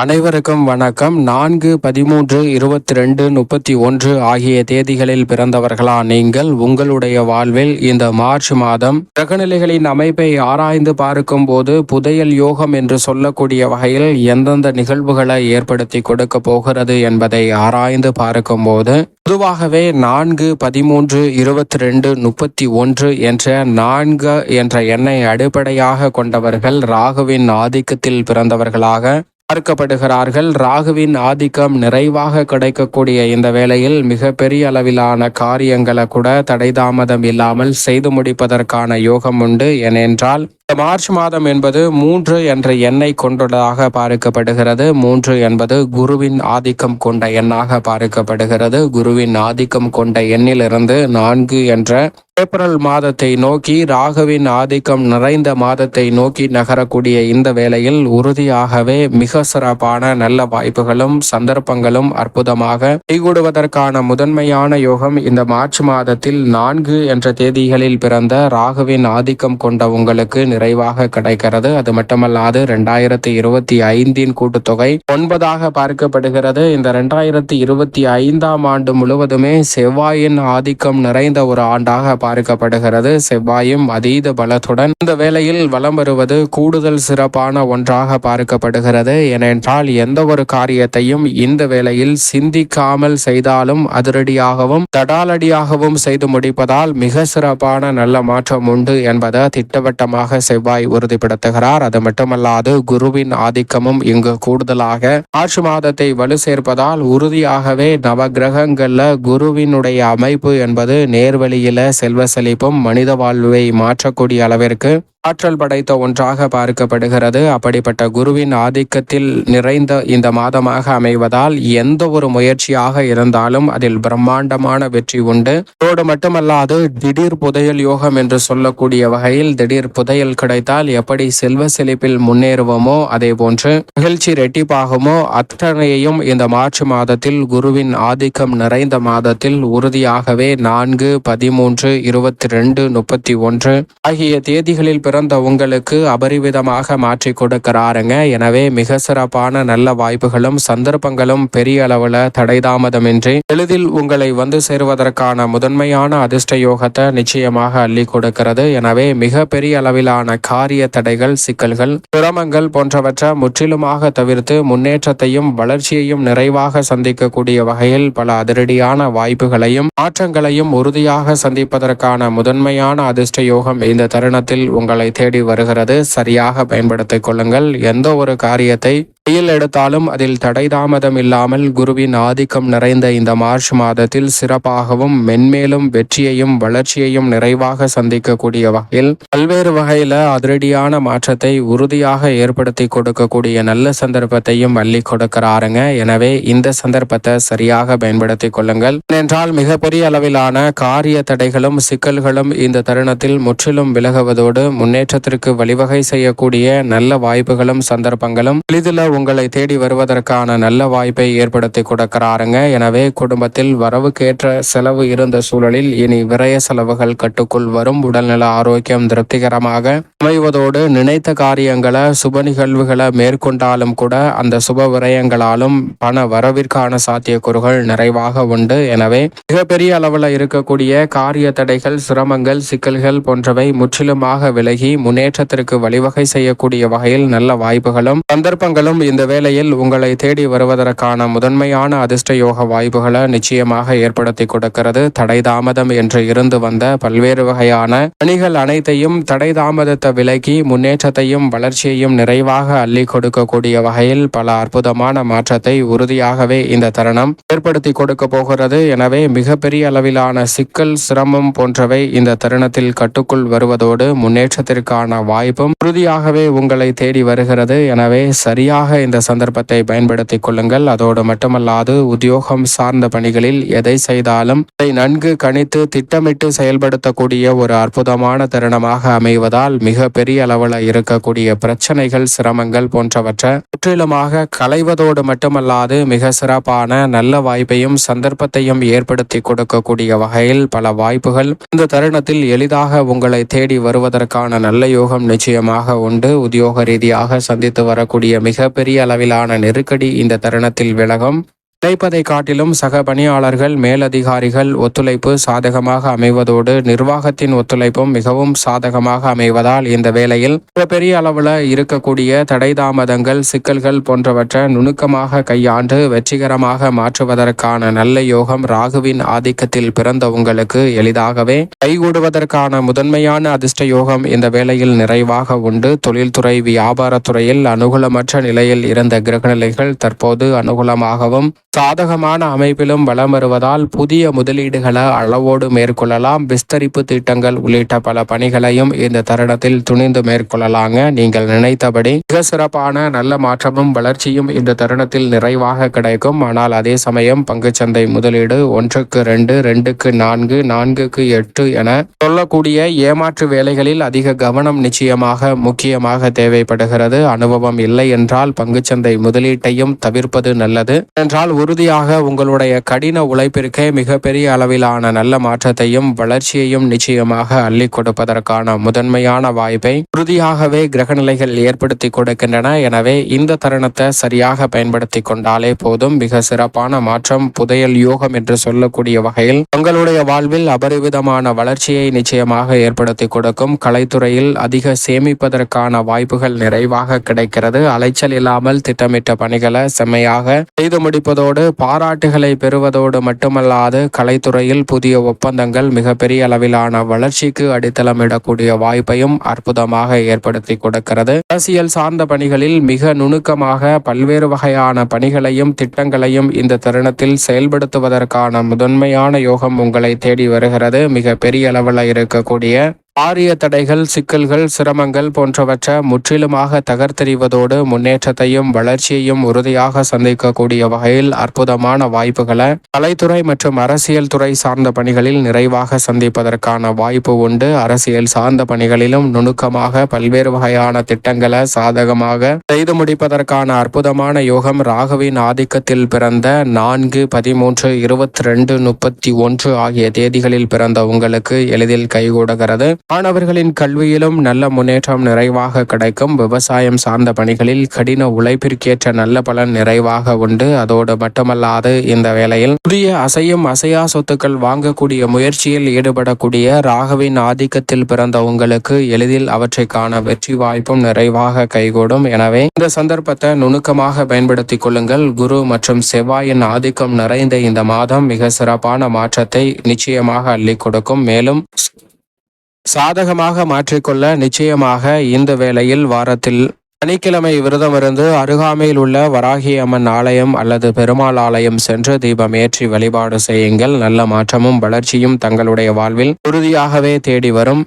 அனைவருக்கும் வணக்கம். 4-13-22-31 ஆகிய தேதிகளில் பிறந்தவர்களா நீங்கள் உங்களுடைய வாழ்வில் இந்த மார்ச் மாதம் கிரகநிலைகளின் அமைப்பை ஆராய்ந்து பார்க்கும் போது புதையல் யோகம் என்று சொல்லக்கூடிய வகையில் எந்தெந்த நிகழ்வுகளை ஏற்படுத்தி கொடுக்க போகிறது என்பதை ஆராய்ந்து பார்க்கும் போது பொதுவாகவே 4-13-22-31 என்ற 4 என்ற எண்ணை அடிப்படையாக கொண்டவர்கள் ராகுவின் ஆதிக்கத்தில் பிறந்தவர்களாக பார்க்கப்படுகிறார்கள். ராகுவின் ஆதிக்கம் நிறைவாக கிடைக்கக்கூடிய இந்த வேளையில் மிகப்பெரிய அளவிலான காரியங்களை கூட தடைதாமதம் இல்லாமல் செய்து முடிப்பதற்கான யோகம் உண்டு. ஏனென்றால் மார்ச் மாதம் என்பது 3 என்ற எண்ணை கொண்டதாக பார்க்கப்படுகிறது. 3 என்பது குருவின் ஆதிக்கம் கொண்ட எண்ணாக பார்க்கப்படுகிறது. குருவின் ஆதிக்கம் கொண்ட எண்ணிலிருந்து 4 என்ற ஏப்ரல் மாதத்தை நோக்கி ராகுவின் ஆதிக்கம் நிறைந்த மாதத்தை நோக்கி நகரக்கூடிய இந்த வேளையில் உறுதியாகவே மிக சிறப்பான நல்ல வாய்ப்புகளும் சந்தர்ப்பங்களும் அற்புதமாக கைகூடுவதற்கான முதன்மையான யோகம் இந்த மார்ச் மாதத்தில் 4 என்ற தேதிகளில் பிறந்த ராகுவின் ஆதிக்கம் கொண்ட உங்களுக்கு நிறைவாக கிடைக்கிறது. அது மட்டுமல்லாது 2025 கூட்டுத்தொகை 9 பார்க்கப்படுகிறது. இந்த 2025 ஆண்டு முழுவதுமே செவ்வாயின் ஆதிக்கம் நிறைந்த ஒரு ஆண்டாக பார்க்கப்படுகிறது. செவ்வாயும் அதீத பலத்துடன் இந்த வேளையில் வலம் வருவது கூடுதல் சிறப்பான ஒன்றாக பார்க்கப்படுகிறது. ஏனென்றால் எந்த ஒரு காரியத்தையும் இந்த வேளையில் சிந்திக்காமல் செய்தாலும் அதிரடியாகவும் தடாலடியாகவும் செய்து முடிப்பதால் மிக சிறப்பான நல்ல மாற்றம் உண்டு என்பதை திட்டவட்டமாக செவ்வாய் உறுதிப்படுத்துகிறார். அது மட்டுமல்லாது குருவின் ஆதிக்கமும் இங்கு கூடுதலாக மார்ச் மாதத்தை வலு சேர்ப்பதால் உறுதியாகவே நவ கிரகங்கள்ல குருவினுடைய அமைப்பு என்பது நேர்வழியில செல்வ செழிப்பும் மனித வாழ்வை மாற்றக்கூடிய அளவிற்கு ஆற்றல் படைத்த ஒன்றாக பார்க்கப்படுகிறது. அப்படிப்பட்ட குருவின் ஆதிக்கத்தில் நிறைந்த இந்த மாதமாக அமைவதால் எந்த ஒரு முயற்சியாக இருந்தாலும் அதில் பிரம்மாண்டமான வெற்றி உண்டு. அதோடு மட்டுமல்லாது திடீர் புதையல் யோகம் என்று சொல்லக்கூடிய வகையில் திடீர் புதையல் கிடைத்தால் எப்படி செல்வ செழிப்பில் முன்னேறுவோமோ அதே போன்று மகிழ்ச்சி ரெட்டிப்பாகுமோ அத்தனையையும் இந்த மார்ச் மாதத்தில் குருவின் ஆதிக்கம் நிறைந்த மாதத்தில் உறுதியாகவே 4-13-22-31 ஆகிய தேதிகளில் பிறந்த உங்களுக்கு அபரிவிதமாக மாற்றி கொடுக்கிறாருங்க. எனவே மிக சிறப்பான நல்ல வாய்ப்புகளும் சந்தர்ப்பங்களும் பெரிய அளவுல தடைதாமதமின்றி எளிதில் உங்களை வந்து சேருவதற்கான முதன்மையான அதிர்ஷ்ட யோகத்தை நிச்சயமாக அள்ளி கொடுக்கிறது. எனவே மிக பெரிய அளவிலான காரிய தடைகள், சிக்கல்கள், சிரமங்கள் போன்றவற்றை முற்றிலுமாக தவிர்த்து முன்னேற்றத்தையும் வளர்ச்சியையும் நிறைவாக சந்திக்கக்கூடிய வகையில் பல அதிரடியான வாய்ப்புகளையும் மாற்றங்களையும் உறுதியாக சந்திப்பதற்கான முதன்மையான அதிர்ஷ்ட யோகம் இந்த தருணத்தில் உங்களை தேடி வருகிறது. சரியாக பயன்படுத்திக் கொள்ளுங்கள். எந்த ஒரு காரியத்தை கையில் எடுத்தாலும் அதில் தடைதாமதம் இல்லாமல் குருவின் ஆதிக்கம் நிறைந்த இந்த மார்ச் மாதத்தில் சிறப்பாகவும் மென்மேலும் வெற்றியையும் வளர்ச்சியையும் நிறைவாக சந்திக்கக்கூடிய வகையில் பல்வேறு வகையில அதிரடியான மாற்றத்தை உறுதியாக ஏற்படுத்தி கொடுக்கக்கூடிய நல்ல சந்தர்ப்பத்தையும் அள்ளி கொடுக்கிறாருங்க. எனவே இந்த சந்தர்ப்பத்தை சரியாக பயன்படுத்திக் கொள்ளுங்கள். ஏனென்றால் மிகப்பெரிய அளவிலான காரிய தடைகளும் சிக்கல்களும் இந்த தருணத்தில் முற்றிலும் விலகுவதோடு முன்னேற்றத்திற்கு வழிவகை செய்யக்கூடிய நல்ல வாய்ப்புகளும் சந்தர்ப்பங்களும் எளிதில் உங்களை தேடி வருவதற்கான நல்ல வாய்ப்பை ஏற்படுத்தி கொடுக்கிறாருங்க. எனவே குடும்பத்தில் வரவுக்கேற்ற செலவு இருந்த சூழலில் இனி விரய செலவுகள் கட்டுக்குள் வரும். உடல்நல ஆரோக்கியம் திருப்திகரமாக அமைவதோடு நினைத்த காரியங்களை சுப நிகழ்வுகளை மேற்கொண்டாலும் கூட அந்த சுப விரயங்களாலும் பண வரவிற்கான சாத்தியக்கூறுகள் நிறைவாக உண்டு. எனவே மிகப்பெரிய அளவில் இருக்கக்கூடிய காரிய தடைகள், சிரமங்கள், சிக்கல்கள் போன்றவை முற்றிலுமாக விலகி முன்னேற்றத்திற்கு வழிவகை செய்யக்கூடிய வகையில் நல்ல வாய்ப்புகளும் சந்தர்ப்பங்களும் இந்த வேளையில் உங்களை தேடி வருவதற்கான முதன்மையான அதிர்ஷ்ட யோக வாய்ப்புகளை நிச்சயமாக ஏற்படுத்தி கொடுக்கிறது. தடைதாமதம் என்று இருந்து வந்த பல்வேறு வகையான பணிகள் அனைத்தையும் தடைதாமதத்தை விலக்கி முன்னேற்றத்தையும் வளர்ச்சியையும் நிறைவாக அள்ளி கொடுக்கக்கூடிய வகையில் பல அற்புதமான மாற்றத்தை உறுதியாகவே இந்த தருணம் ஏற்படுத்தி கொடுக்க போகிறது. எனவே மிகப்பெரிய அளவிலான சிக்கல், சிரமம் போன்றவை இந்த தருணத்தில் கட்டுக்குள் வருவதோடு முன்னேற்றத்திற்கான வாய்ப்பும் உறுதியாகவே உங்களை தேடி வருகிறது. எனவே சரியாக இந்த சந்தர்ப்பத்தை பயன்படுத்திக் கொள்ளுங்கள். அதோடு மட்டுமல்லாது உத்தியோகம் சார்ந்த பணிகளில் எதை செய்தாலும் அதை நன்கு கணித்து திட்டமிட்டு செயல்படுத்தக்கூடிய ஒரு அற்புதமான தருணமாக அமைவதால் மிக பெரிய அளவில் இருக்கக்கூடிய பிரச்சனைகள், சிரமங்கள் போன்றவற்றை முற்றிலுமாக களைவதோடு மட்டுமல்லாது மிக சிறப்பான நல்ல வாய்ப்பையும் சந்தர்ப்பத்தையும் ஏற்படுத்தி கொடுக்கக்கூடிய வகையில் பல வாய்ப்புகள் இந்த தருணத்தில் எளிதாக உங்களை தேடி வருவதற்கான நல்ல யோகம் நிச்சயமாக உண்டு. உத்தியோக ரீதியாக சந்தித்து வரக்கூடிய மிகப்பெரிய மிகப்பெரிய அளவிலான நெருக்கடி இந்த தருணத்தில் விலகும். நினைப்பதை காட்டிலும் சக பணியாளர்கள் மேலதிகாரிகள் ஒத்துழைப்பு சாதகமாக அமைவதோடு நிர்வாகத்தின் ஒத்துழைப்பும் மிகவும் சாதகமாக அமைவதால் இந்த வேளையில் பெரிய அளவில் இருக்கக்கூடிய தடை தாமதங்கள் சிக்கல்கள் போன்றவற்றை நுணுக்கமாக கையாண்டு வெற்றிகரமாக மாற்றுவதற்கான நல்ல யோகம் ராகுவின் ஆதிக்கத்தில் பிறந்த உங்களுக்கு எளிதாகவே கைகூடுவதற்கான முதன்மையான அதிர்ஷ்ட யோகம் இந்த வேளையில் நிறைவாக உண்டு. தொழில்துறை வியாபாரத்துறையில் அனுகூலமற்ற நிலையில் இருந்த கிரகநிலைகள் தற்போது அனுகூலமாகவும் சாதகமான அமைப்பிலும் வலம் வருவதால் புதிய முதலீடுகளை அளவோடு மேற்கொள்ளலாம். விஸ்தரிப்பு திட்டங்கள் உள்ளிட்ட பல பணிகளையும் இந்த தருணத்தில் துணிந்து மேற்கொள்ளலாங்க. நீங்கள் நினைத்தபடி மிக சிறப்பான நல்ல மாற்றமும் வளர்ச்சியும் இந்த தருணத்தில் நிறைவாக கிடைக்கும். ஆனால் அதே சமயம் பங்குச்சந்தை முதலீடு 1க்கு 2, 2க்கு 4, 4க்கு 8 என சொல்லக்கூடிய ஏமாற்று வேலைகளில் அதிக கவனம் நிச்சயமாக முக்கியமாக தேவைப்படுகிறது. அனுபவம் இல்லை என்றால் பங்குச்சந்தை முதலீட்டையும் தவிர்ப்பது நல்லது. என்றால் உறுதியாக உங்களுடைய கடின உழைப்பிற்கே மிகப்பெரிய அளவிலான நல்ல மாற்றத்தையும் வளர்ச்சியையும் நிச்சயமாக அள்ளி கொடுப்பதற்கான முதன்மையான வாய்ப்பை உறுதியாகவே கிரகநிலைகள் ஏற்படுத்தி கொடுக்கின்றன. எனவே இந்த தருணத்தை சரியாக பயன்படுத்தி கொண்டாலே போதும். மிக சிறப்பான மாற்றம் புதையல் யோகம் என்று சொல்லக்கூடிய வகையில் உங்களுடைய வாழ்வில் அபரிவிதமான வளர்ச்சியை நிச்சயமாக ஏற்படுத்தி கொடுக்கும். கலைத்துறையில் அதிக சேமிப்பதற்கான வாய்ப்புகள் நிறைவாக கிடைக்கிறது. அலைச்சல் இல்லாமல் திட்டமிட்ட பணிகளை செம்மையாக செய்து முடிப்பதோடு பாராட்டுகளை பெறுவதோடு மட்டுமல்லாது கலைத்துறையில் புதிய ஒப்பந்தங்கள் மிகப்பெரிய அளவிலான வளர்ச்சிக்கு அடித்தளமிடக்கூடிய வாய்ப்பையும் அற்புதமாக ஏற்படுத்தி கொடுக்கிறது. அரசியல் சார்ந்த பணிகளில் மிக நுணுக்கமாக பல்வேறு வகையான பணிகளையும் திட்டங்களையும் இந்த தருணத்தில் செயல்படுத்துவதற்கான முதன்மையான யோகம் உங்களை தேடி வருகிறது. மிக பெரிய அளவில் இருக்கக்கூடிய பாரிய தடைகள் சிக்கல்கள் சிரமங்கள் போன்றவற்றை முற்றிலுமாக தகர்த்தெறிவதோடு முன்னேற்றத்தையும் வளர்ச்சியையும் உறுதியாக சந்திக்கக்கூடிய வகையில் அற்புதமான வாய்ப்புகளை கலைத்துறை மற்றும் அரசியல் துறை சார்ந்த பணிகளில் நிறைவாக சந்திப்பதற்கான வாய்ப்பு உண்டு. அரசியல் சார்ந்த பணிகளிலும் நுணுக்கமாக பல்வேறு வகையான திட்டங்களை சாதகமாக செய்து முடிப்பதற்கான அற்புதமான யோகம் ராகுவின் ஆதிக்கத்தில் பிறந்த 4, 13, 22, 31 ஆகிய தேதிகளில் பிறந்த உங்களுக்கு எளிதில் கைகூடுகிறது. மாணவர்களின் கல்வியிலும் நல்ல முன்னேற்றம் நிறைவாக கிடைக்கும். விவசாயம் சார்ந்த பணிகளில் கடின உழைப்பிற்கேற்ற நல்ல பலன் நிறைவாக உண்டு. அதோடு மட்டுமல்லாது இந்த வேளையில் புதிய அசையும் அசையா சொத்துக்கள் வாங்கக்கூடிய முயற்சியில் ஈடுபடக்கூடிய ராகுவின் ஆதிக்கத்தில் பிறந்த உங்களுக்கு எளிதில் அவற்றை காண வெற்றி வாய்ப்பும் நிறைவாக கைகூடும். எனவே இந்த சந்தர்ப்பத்தை நுணுக்கமாக பயன்படுத்திக் கொள்ளுங்கள். குரு மற்றும் செவ்வாயின் ஆதிக்கம் நிறைந்த இந்த மாதம் மிக சிறப்பான மாற்றத்தை நிச்சயமாக அள்ளி கொடுக்கும். மேலும் சாதகமாக மாற்றிக்கொள்ள நிச்சயமாக இந்த வேளையில் வாரத்தில் சனிக்கிழமை விரதமிருந்து அருகாமையில் உள்ள வராகி அம்மன் ஆலயம் அல்லது பெருமாள் ஆலயம் சென்று தீபம் ஏற்றி வழிபாடு செய்யுங்கள். நல்ல மாற்றமும் வளர்ச்சியும் தங்களுடைய வாழ்வில் உறுதியாகவே தேடி வரும்.